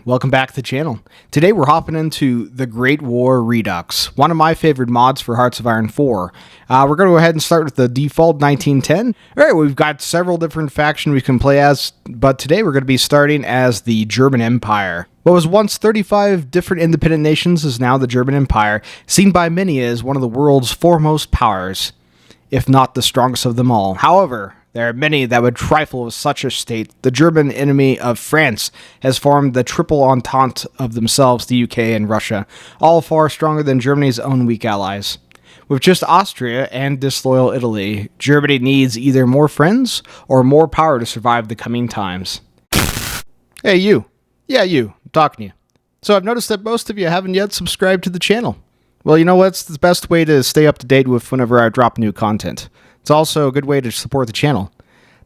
welcome back to the channel. Today we're hopping into the Great War Redux, one of my favorite mods for Hearts of Iron 4. We're going to go ahead and start with the default 1910. Alright, we've got several different factions we can play as, but today we're going to be starting as the German Empire. What was once 35 different independent nations is now the German Empire, seen by many as one of the world's foremost powers, if not the strongest of them all. However, there are many that would trifle with such a state. The German enemy of France has formed the triple entente of themselves, the UK and Russia, all far stronger than Germany's own weak allies. With just Austria and disloyal Italy, Germany needs either more friends or more power to survive the coming times. Hey, you. Yeah, you. I'm talking to you. So I've noticed that most of you haven't yet subscribed to the channel. Well, you know what's the best way to stay up to date with whenever I drop new content? It's also a good way to support the channel.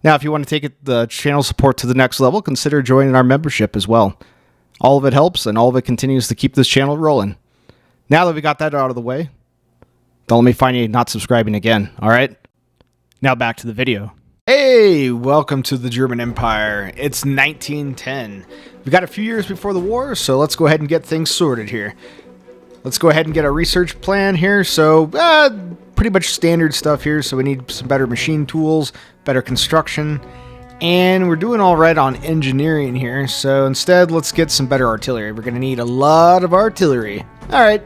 Now, if you want to take the channel support to the next level, consider joining our membership as well. All of it helps, and all of it continues to keep this channel rolling. Now that we got that out of the way, don't let me find you not subscribing again, alright? Now back to the video. Hey, welcome to the German Empire. It's 1910. We got a few years before the war, so let's go ahead and get things sorted here. Let's go ahead and get a research plan here. So, pretty much standard stuff here. So we need some better machine tools, better construction, and we're doing all right on engineering here. So instead, let's get some better artillery. We're going to need a lot of artillery. All right,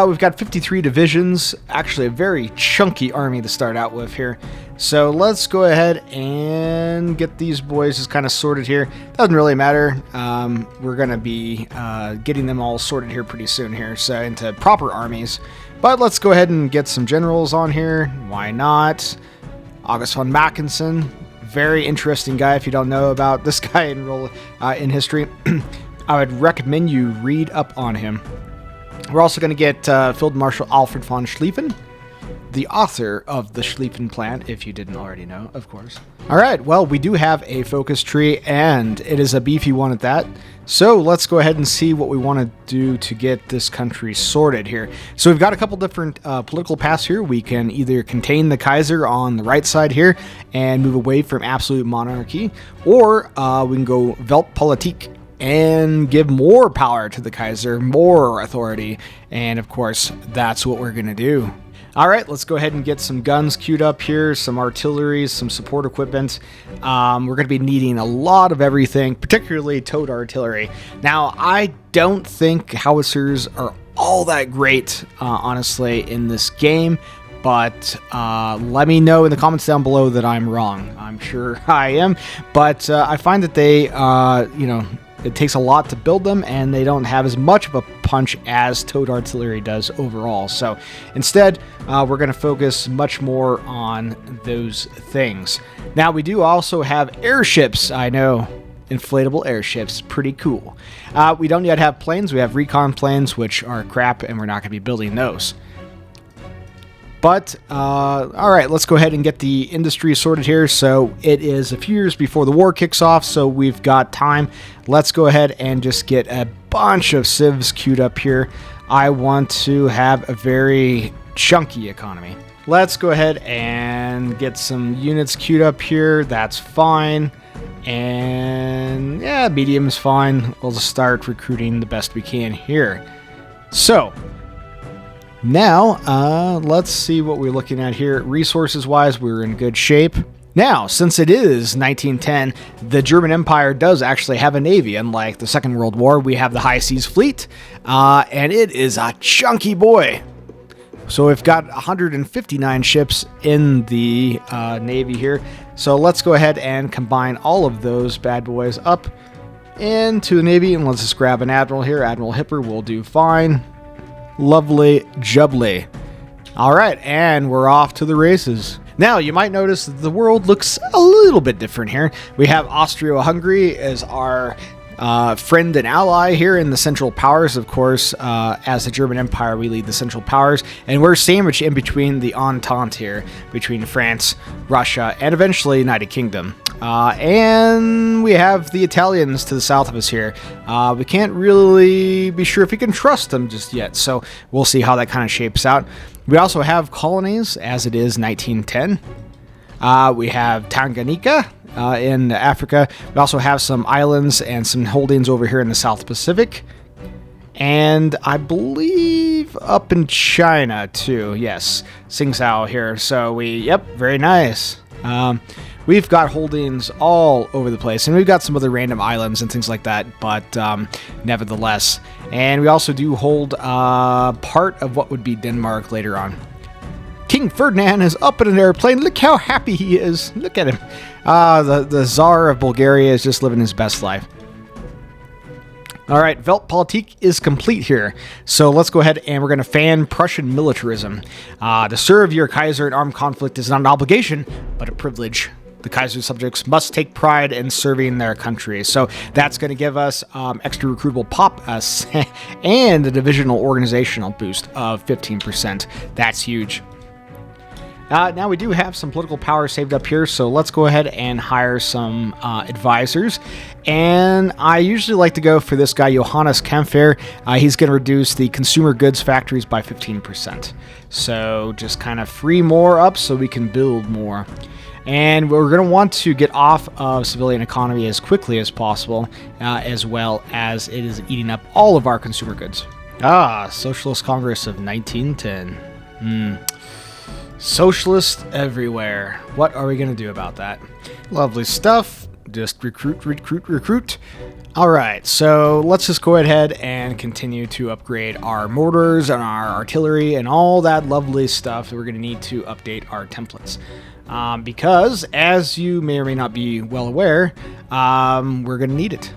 we've got 53 divisions, actually a very chunky army to start out with here. So let's go ahead and get these boys just kind of sorted here. Doesn't really matter. We're going to be getting them all sorted here pretty soon here, so into proper armies. But let's go ahead and get some generals on here. Why not? August von Mackensen, very interesting guy. If you don't know about this guy in history, I would recommend you read up on him. We're also going to get Field Marshal Alfred von Schlieffen, the author of the Schlieffen Plan, if you didn't already know, of course. All right, well, we do have a focus tree, and it is a beefy one at that. So let's go ahead and see what we want to do to get this country sorted here. So we've got a couple different political paths here. We can either contain the Kaiser on the right side here and move away from absolute monarchy, or we can go Weltpolitik and give more power to the Kaiser, more authority, and of course, that's what we're going to do. All right, let's go ahead and get some guns queued up here, some artillery, some support equipment. We're going to be needing a lot of everything, particularly towed artillery. Now, I don't think howitzers are all that great, honestly, in this game, but let me know in the comments down below that I'm wrong. I'm sure I am, but I find that they, it takes a lot to build them, and they don't have as much of a punch as towed artillery does overall. So instead, we're going to focus much more on those things. Now, we do also have airships. I know, inflatable airships, pretty cool. We don't yet have planes. We have recon planes, which are crap, and we're not going to be building those. But, all right, let's go ahead and get the industry sorted here. So it is a few years before the war kicks off, so we've got time. Let's go ahead and just get a bunch of civs queued up here. I want to have a very chunky economy. Let's go ahead and get some units queued up here. That's fine. And, yeah, medium is fine. We'll just start recruiting the best we can here. So now, let's see what we're looking at here. Resources-wise, we're in good shape. Now, since it is 1910, the German Empire does actually have a navy. Unlike the Second World War, we have the High Seas Fleet, and it is a chunky boy. So we've got 159 ships in the navy here. So let's go ahead and combine all of those bad boys up into the navy, and let's just grab an admiral here. Admiral Hipper will do fine. Lovely jubbly. All right, and we're off to the races. Now, you might notice that the world looks a little bit different here. We have Austria-Hungary as our friend and ally here in the Central Powers, of course. As the German Empire, we lead the Central Powers, and we're sandwiched in between the Entente here, between France, Russia, and eventually United Kingdom. And we have the Italians to the south of us here. We can't really be sure if we can trust them just yet, so we'll see how that kind of shapes out. We also have colonies, as it is 1910. We have Tanganyika, in Africa. We also have some islands and some holdings over here in the South Pacific. And I believe up in China too. Yes, Tsingtao here. So yep, very nice. We've got holdings all over the place, and we've got some other random islands and things like that, but nevertheless. And we also do hold part of what would be Denmark later on. King Ferdinand is up in an airplane. Look how happy he is. Look at him. The Tsar of Bulgaria is just living his best life. All right, Weltpolitik is complete here. So let's go ahead and we're going to fan Prussian militarism. To serve your Kaiser in armed conflict is not an obligation, but a privilege. The Kaiser's subjects must take pride in serving their country. So that's going to give us extra recruitable pop and a divisional organizational boost of 15%. That's huge. Now we do have some political power saved up here, so let's go ahead and hire some advisors. And I usually like to go for this guy, Johannes Kempfer. He's going to reduce the consumer goods factories by 15%. So just kind of free more up so we can build more. And we're going to want to get off of civilian economy as quickly as possible, as well as it is eating up all of our consumer goods. Socialist Congress of 1910. Socialist everywhere. What are we going to do about that? Lovely stuff. Just recruit, recruit, recruit. All right, so let's just go ahead and continue to upgrade our mortars and our artillery and all that lovely stuff. We're going to need to update our templates. Because, as you may or may not be well aware, we're going to need it.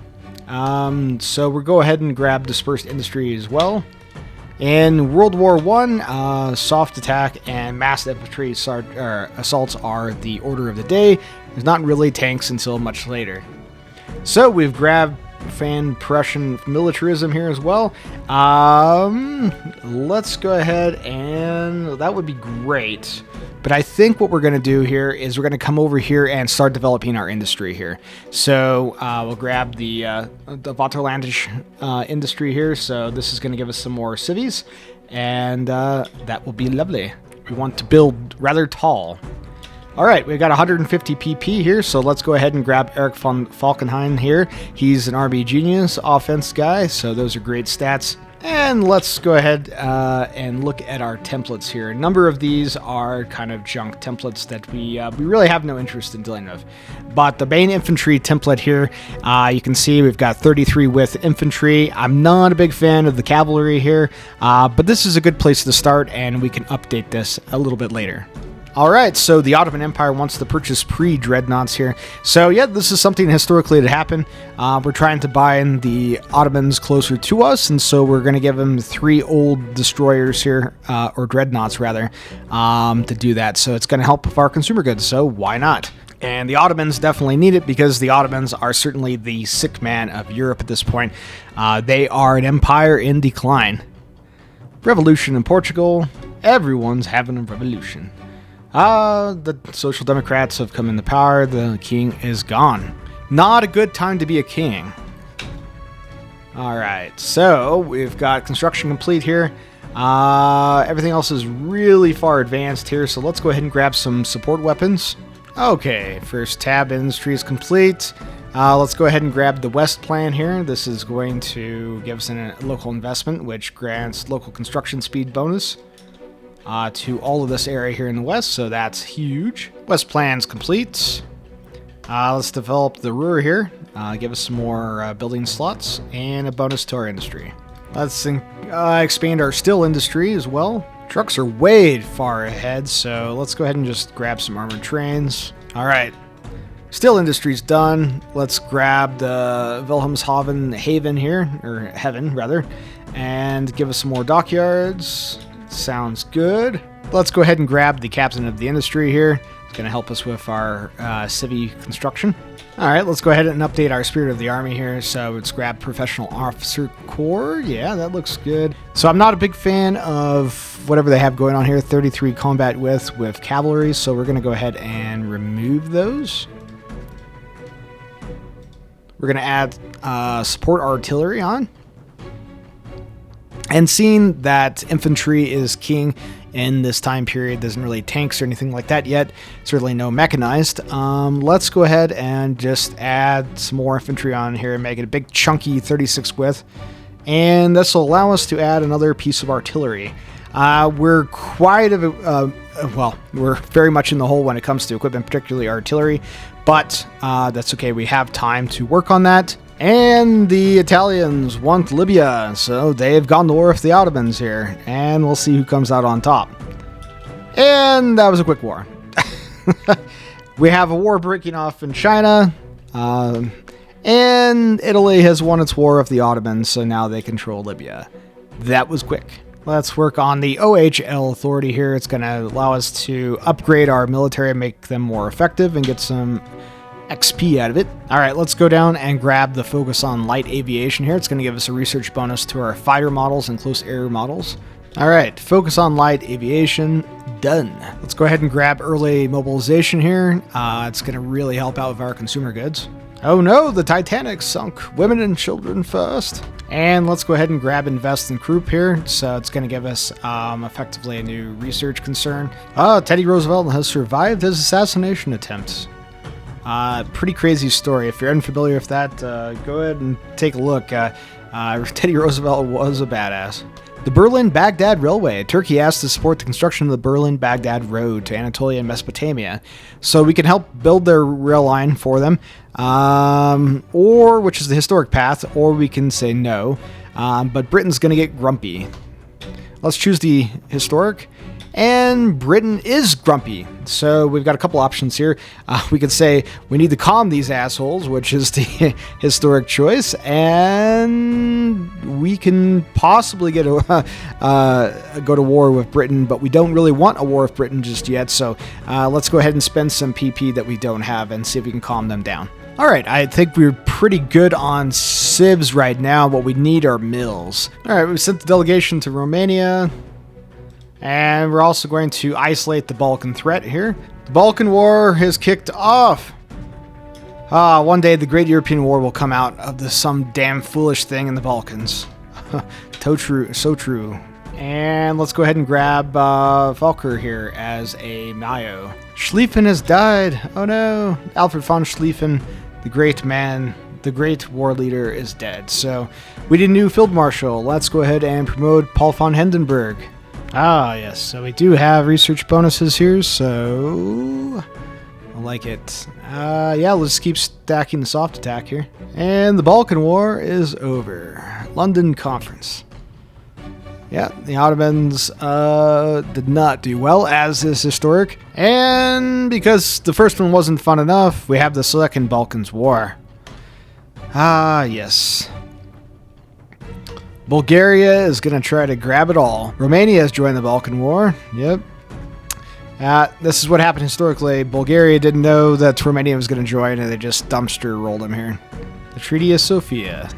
So we'll go ahead and grab dispersed industry as well. In World War I, soft attack and mass infantry assaults are the order of the day. There's not really tanks until much later. So we've grabbed fan Prussian militarism here as well. Let's go ahead and that would be great. But I think what we're going to do here is we're going to come over here and start developing our industry here. So we'll grab the Vaterlandish industry here. So this is going to give us some more cities, and that will be lovely. We want to build rather tall. All right, we've got 150 PP here, so let's go ahead and grab Eric von Falkenhayn here. He's an RB genius offense guy, so those are great stats. And let's go ahead and look at our templates here. A number of these are kind of junk templates that we really have no interest in dealing with. But the main infantry template here, you can see we've got 33 with infantry. I'm not a big fan of the cavalry here, but this is a good place to start, and we can update this a little bit later. Alright, so the Ottoman Empire wants to purchase pre-dreadnoughts here. So yeah, this is something historically that happened. We're trying to bind the Ottomans closer to us, and so we're going to give them 3 old destroyers here, or dreadnoughts rather, to do that. So it's going to help with our consumer goods, so why not? And the Ottomans definitely need it because the Ottomans are certainly the sick man of Europe at this point. They are an empire in decline. Revolution in Portugal. Everyone's having a revolution. The Social Democrats have come into power. The king is gone. Not a good time to be a king. Alright, so we've got construction complete here. Everything else is really far advanced here, so let's go ahead and grab some support weapons. Okay, first tab industry is complete. Let's go ahead and grab the West plan here. This is going to give us a local investment, which grants local construction speed bonus. To all of this area here in the west, so that's huge. West plan's complete. Let's develop the Ruhr here, give us some more building slots, and a bonus to our industry. Let's expand our steel industry as well. Trucks are way far ahead, so let's go ahead and just grab some armored trains. Alright, steel industry's done. Let's grab the Wilhelmshaven Haven here, or Heaven rather, and give us some more dockyards. Sounds good. Let's go ahead and grab the captain of the industry here. It's going to help us with our civvy construction. Alright, let's go ahead and update our Spirit of the Army here. So let's grab Professional Officer Corps. Yeah, that looks good. So I'm not a big fan of whatever they have going on here. 33 combat with cavalry. So we're going to go ahead and remove those. We're going to add support artillery on. And seeing that infantry is king in this time period, there's not really tanks or anything like that yet, certainly no mechanized, let's go ahead and just add some more infantry on here and make it a big chunky 36 width. And this will allow us to add another piece of artillery. We're quite well, we're very much in the hole when it comes to equipment, particularly artillery, but that's okay. We have time to work on that. And the Italians want Libya, so they've gone to war with the Ottomans here, and we'll see who comes out on top. And that was a quick war. We have a war breaking off in China, and Italy has won its war with the Ottomans, so now they control Libya. That was quick. Let's work on the OHL authority here. It's going to allow us to upgrade our military and make them more effective and get some XP out of it. All right, let's go down and grab the focus on light aviation here. It's going to give us a research bonus to our fighter models and close air models. All right, focus on light aviation, done. Let's go ahead and grab early mobilization here. It's going to really help out with our consumer goods. Oh no, the Titanic sunk. Women and children first. And let's go ahead and grab invest in group here. So it's going to give us effectively a new research concern. Teddy Roosevelt has survived his assassination attempt. Pretty crazy story. If you're unfamiliar with that, go ahead and take a look. Teddy Roosevelt was a badass. The Berlin-Baghdad Railway. Turkey asked to support the construction of the Berlin-Baghdad Road to Anatolia and Mesopotamia, so we can help build their rail line for them, or which is the historic path, or we can say no. But Britain's going to get grumpy. Let's choose the historic. And Britain is grumpy. So we've got a couple options here. We could say we need to calm these assholes, which is the historic choice. And we can possibly get go to war with Britain, but we don't really want a war with Britain just yet. So let's go ahead and spend some PP that we don't have and see if we can calm them down. All right, I think we're pretty good on civs right now. What we need are mills. All right, we sent the delegation to Romania. And we're also going to isolate the Balkan threat here. The Balkan War has kicked off. One day the Great European War will come out of some damn foolish thing in the Balkans. So true. And let's go ahead and grab Volker here as a Mayo. Schlieffen has died. Oh no. Alfred von Schlieffen, the great man, the great war leader, is dead. So we need a new field marshal. Let's go ahead and promote Paul von Hindenburg. Yes, so we do have research bonuses here, so I like it. Yeah, let's keep stacking the soft attack here. And the Balkan War is over. London Conference. Yeah, the Ottomans did not do well, as is historic. And because the first one wasn't fun enough, we have the Second Balkans War. Yes. Bulgaria is going to try to grab it all. Romania has joined the Balkan War. Yep. This is what happened historically. Bulgaria didn't know that Romania was going to join, and they just dumpster rolled them here. The Treaty of Sofia.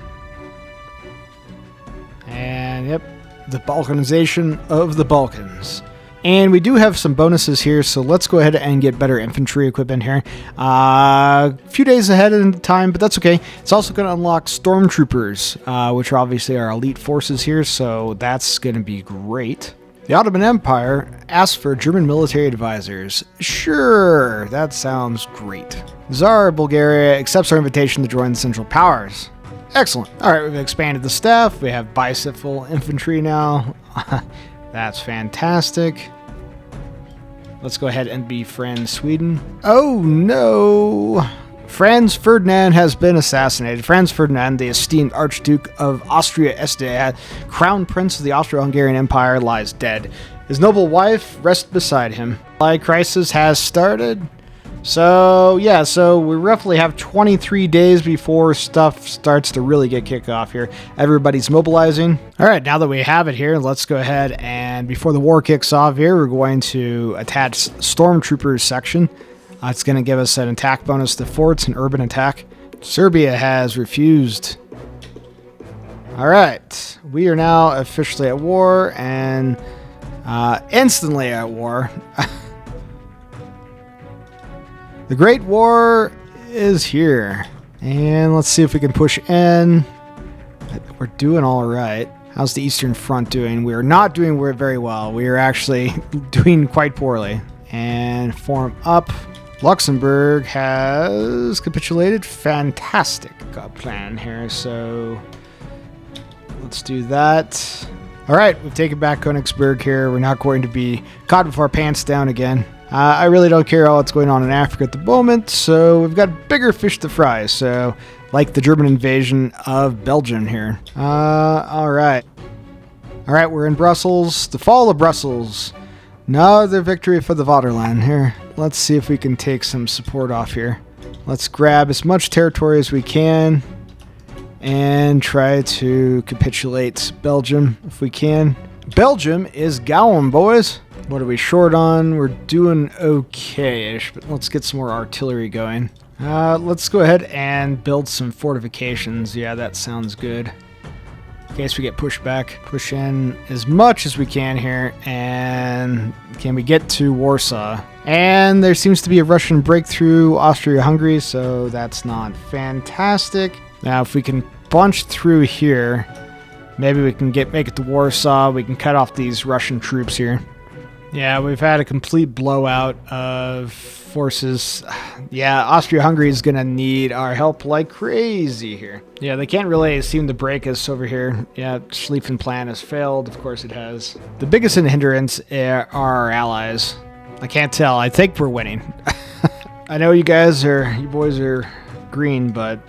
And, yep, the Balkanization of the Balkans. And we do have some bonuses here, so let's go ahead and get better infantry equipment here. A few days ahead in time, but that's okay. It's also going to unlock stormtroopers, which are obviously our elite forces here, so that's going to be great. The Ottoman Empire asks for German military advisors. Sure, that sounds great. Tsar of Bulgaria accepts our invitation to join the Central Powers. Excellent. All right, we've expanded the staff. We have bicycle infantry now. That's fantastic. Let's go ahead and befriend Sweden. Oh no! Franz Ferdinand has been assassinated. Franz Ferdinand, the esteemed Archduke of Austria-Este, Crown Prince of the Austro-Hungarian Empire, lies dead. His noble wife rests beside him. The crisis has started. So, yeah, so we roughly have 23 days before stuff starts to really get kicked off here. Everybody's mobilizing. All right, now that we have it here, let's go ahead and before the war kicks off here, we're going to attach Stormtroopers section. It's going to give us an attack bonus to forts and urban attack. Serbia has refused. All right, we are now officially at war and instantly at war. The Great War is here. And let's see if we can push in. We're doing all right. How's the Eastern Front doing? We're not doing very well. We are actually doing quite poorly. And form up. Luxembourg has capitulated. Fantastic plan here. So let's do that. All right, we've taken back Königsberg here. We're not going to be caught with our pants down again. I really don't care all that's going on in Africa at the moment, so we've got bigger fish to fry. So, like the German invasion of Belgium here. All right. All right, we're in Brussels. The fall of Brussels. Another victory for the Vaterland here. Let's see if we can take some support off here. Let's grab as much territory as we can and try to capitulate Belgium if we can. Belgium is going, boys. What are we short on? We're doing okay-ish, but let's get some more artillery going. Let's go ahead and build some fortifications. Yeah, that sounds good. In case we get pushed back. Push in as much as we can here. And can we get to Warsaw? And there seems to be a Russian breakthrough Austria-Hungary, so that's not fantastic. Now, if we can bunch through here, maybe we can make it to Warsaw. We can cut off these Russian troops here. Yeah, we've had a complete blowout of forces. Yeah, Austria-Hungary is going to need our help like crazy here. Yeah, they can't really seem to break us over here. Yeah, Schlieffen plan has failed. Of course it has. The biggest hindrance are our allies. I can't tell. I think we're winning. I know you boys are green, but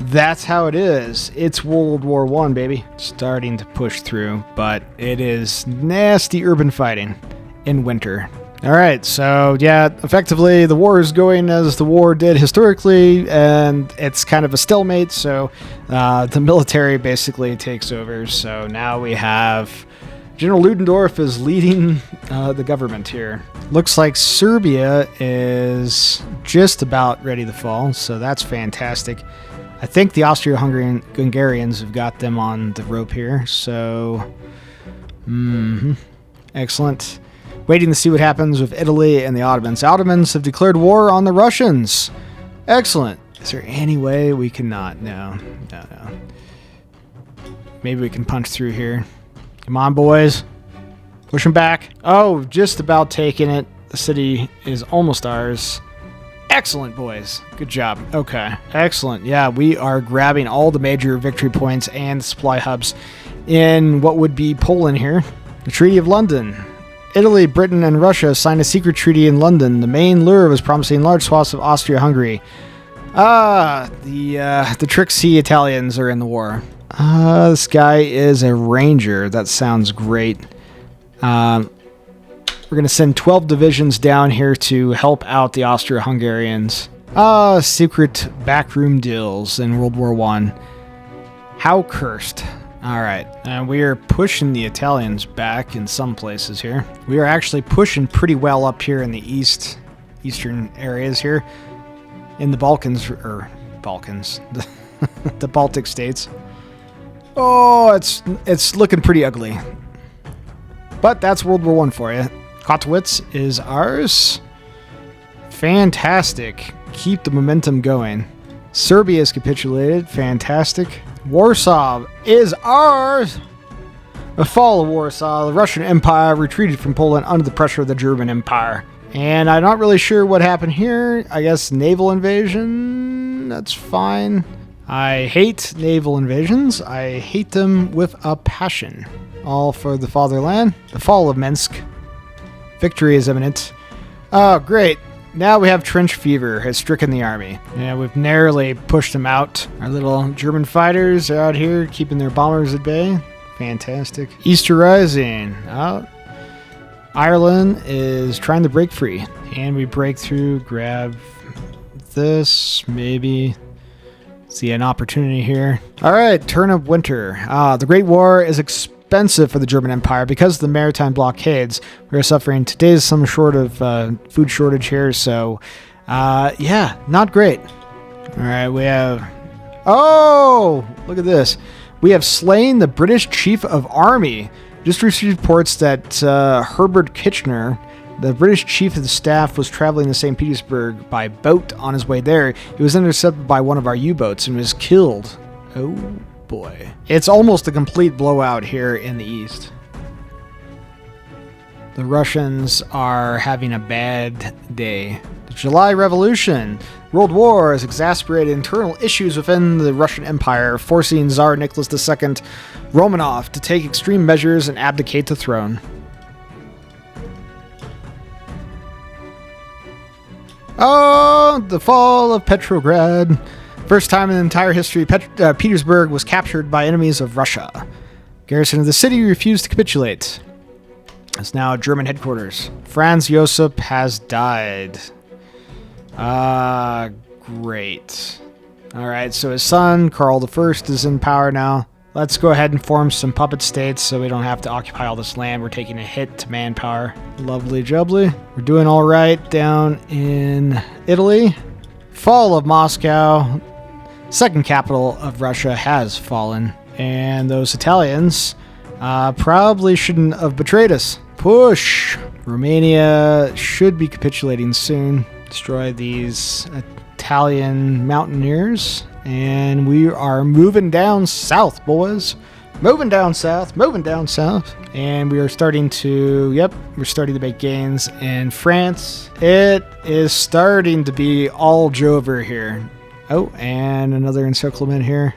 that's how it is. It's World War I, baby. Starting to push through, but it is nasty urban fighting in winter. All right, so yeah, effectively the war is going as the war did historically, and it's kind of a stalemate, so the military basically takes over. So now we have General Ludendorff is leading the government here. Looks like Serbia is just about ready to fall, so that's fantastic. I think the Austro-Hungarians have got them on the rope here, so excellent. Waiting to see what happens with Italy and the Ottomans. Ottomans have declared war on the Russians. Excellent. Is there any way we cannot? No. Maybe we can punch through here. Come on, boys. Push them back. Oh, just about taking it. The city is almost ours. Excellent, boys. Good job. Okay. Excellent. Yeah, we are grabbing all the major victory points and supply hubs in what would be Poland here. The Treaty of London. Italy, Britain, and Russia signed a secret treaty in London. The main lure was promising large swaths of Austria-Hungary. The tricksy Italians are in the war. This guy is a ranger. That sounds great. We're going to send 12 divisions down here to help out the Austro-Hungarians. Secret backroom deals in World War I. How cursed. Alright, and we are pushing the Italians back in some places here. We are actually pushing pretty well up here in the eastern areas here. In the Balkans, the Baltic states. Oh, it's looking pretty ugly. But that's World War I for you. Katowice is ours. Fantastic. Keep the momentum going. Serbia has capitulated. Fantastic. Warsaw is ours. The fall of Warsaw. The Russian Empire retreated from Poland under the pressure of the German Empire. And I'm not really sure what happened here. I guess naval invasion. That's fine. I hate naval invasions. I hate them with a passion. All for the fatherland. The fall of Minsk. Victory is imminent. Oh, great. Now we have trench fever has stricken the army. Yeah, we've narrowly pushed them out. Our little German fighters are out here keeping their bombers at bay. Fantastic. Easter Rising. Ireland is trying to break free. And we break through, grab this, maybe. See an opportunity here. All right, turn of winter. The Great War is expensive for the German Empire because of the maritime blockades. We're suffering today some sort of food shortage here, so yeah, not great. All right, we have... Oh, look at this. We have slain the British Chief of Army. Just received reports that Herbert Kitchener, the British Chief of the Staff, was traveling to St. Petersburg by boat on his way there. He was intercepted by one of our U-boats and was killed. Oh, boy. It's almost a complete blowout here in the east. The Russians are having a bad day. The July Revolution. World War has exacerbated internal issues within the Russian Empire, forcing Tsar Nicholas II Romanov to take extreme measures and abdicate the throne. Oh, the fall of Petrograd. First time in the entire history, Petersburg was captured by enemies of Russia. Garrison of the city refused to capitulate. It's now German headquarters. Franz Josep has died. Great. Alright, so his son, Karl I, is in power now. Let's go ahead and form some puppet states so we don't have to occupy all this land. We're taking a hit to manpower. Lovely jubbly. We're doing alright down in Italy. Fall of Moscow. Second capital of Russia has fallen. And those Italians probably shouldn't have betrayed us. Push! Romania should be capitulating soon. Destroy these Italian mountaineers. And we are moving down south, boys. Moving down south, moving down south. And we are starting to, we're starting to make gains in France. It is starting to be all Jover here. Oh, and another encirclement here.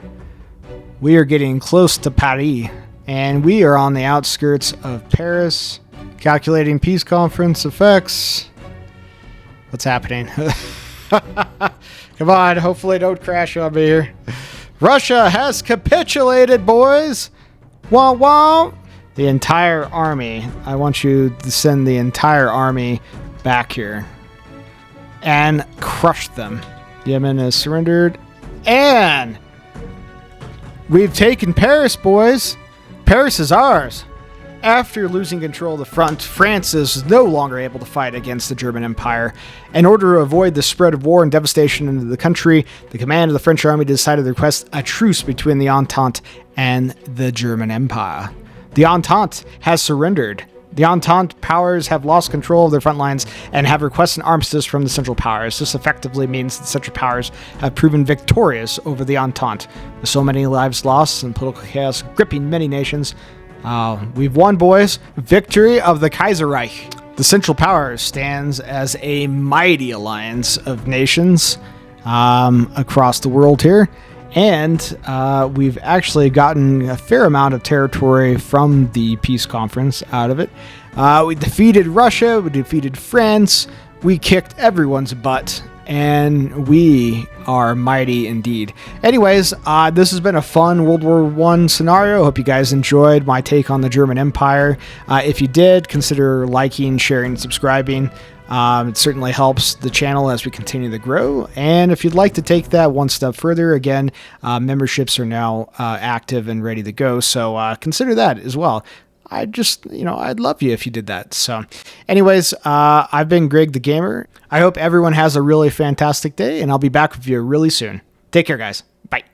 We are getting close to Paris. And we are on the outskirts of Paris. Calculating peace conference effects. What's happening? Come on, hopefully don't crash on me here. Russia has capitulated, boys! Wah wah! The entire army. I want you to send the entire army back here. And crush them. Yemen has surrendered. And we've taken Paris, boys! Paris is ours! After losing control of the front, France is no longer able to fight against the German Empire. In order to avoid the spread of war and devastation into the country, the command of the French army decided to request a truce between the Entente and the German Empire. The Entente has surrendered. The Entente powers have lost control of their front lines and have requested an armistice from the Central Powers. This effectively means the Central Powers have proven victorious over the Entente. With so many lives lost and political chaos gripping many nations, we've won, boys. Victory of the Kaiserreich. The Central Powers stands as a mighty alliance of nations across the world here. And we've actually gotten a fair amount of territory from the peace conference out of it. We defeated Russia. We defeated France. We kicked everyone's butt. And we are mighty indeed. Anyways, this has been a fun World War I scenario. Hope you guys enjoyed my take on the German Empire. If you did, consider liking, sharing, and subscribing. It certainly helps the channel as we continue to grow. And if you'd like to take that one step further, again, memberships are now active and ready to go. So consider that as well. I'd love you if you did that. So anyways, I've been Greg the Gamer. I hope everyone has a really fantastic day, and I'll be back with you really soon. Take care, guys. Bye.